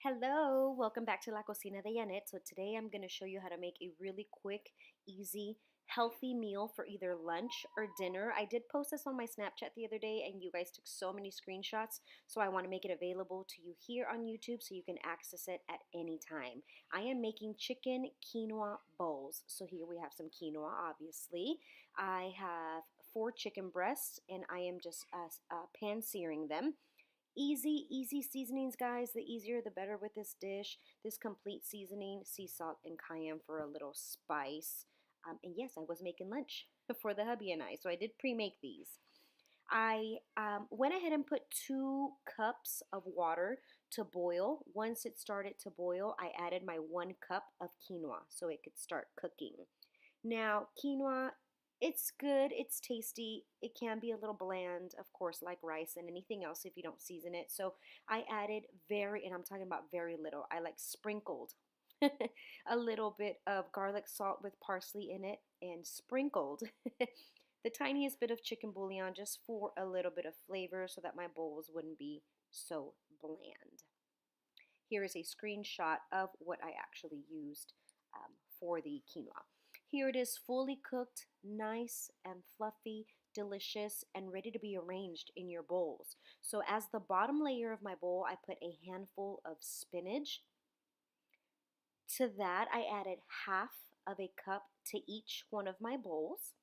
Hello, welcome back to La Cocina de Janet. So today I'm going to show you how to make a really quick, easy, healthy meal for either lunch or dinner. I did post this on my Snapchat the other day and you guys took so many screenshots, so I want to make it available to you here on YouTube so you can access it at any time. I am making chicken quinoa bowls. So here we have some quinoa, obviously. I have 4 chicken breasts and I am just pan searing them. Easy seasonings, guys. The easier, the better with this dish. This complete seasoning, sea salt and cayenne for a little spice. And yes, I was making lunch for the hubby and I, so I did pre-make these. I went ahead and put 2 cups of water to boil. Once it started to boil, I added my 1 cup of quinoa so it could start cooking. Now, quinoa, it's good, it's tasty. It can be a little bland, of course, like rice and anything else if you don't season it. So I added and I'm talking about very little, I like sprinkled a little bit of garlic salt with parsley in it and sprinkled the tiniest bit of chicken bouillon just for a little bit of flavor so that my bowls wouldn't be so bland. Here is a screenshot of what I actually used for the quinoa. Here it is, fully cooked, nice and fluffy, delicious, and ready to be arranged in your bowls. So as the bottom layer of my bowl, I put a handful of spinach. To that, I added half of a cup to each one of my bowls,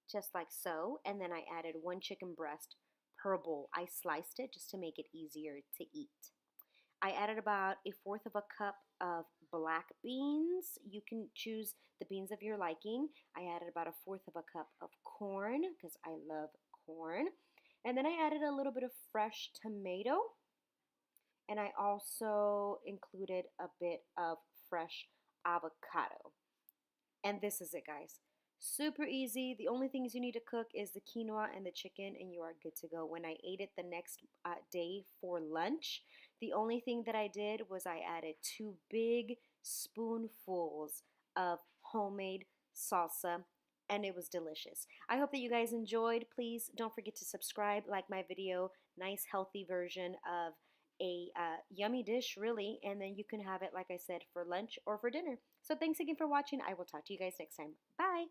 just like so. And then I added 1 chicken breast per bowl. I sliced it just to make it easier to eat. I added about 1/4 of a cup of black beans. You can choose the beans of your liking. I added about 1/4 of a cup of corn because I love corn. And then I added a little bit of fresh tomato. And I also included a bit of fresh avocado. And this is it, guys. Super easy. The only things you need to cook is the quinoa and the chicken, and you are good to go. When I ate it the next day for lunch, the only thing that I did was I added 2 big spoonfuls of homemade salsa, and it was delicious. I hope that you guys enjoyed. Please don't forget to subscribe, like my video. Nice, healthy version of a yummy dish, really, and then you can have it, like I said, for lunch or for dinner. So thanks again for watching. I will talk to you guys next time. Bye.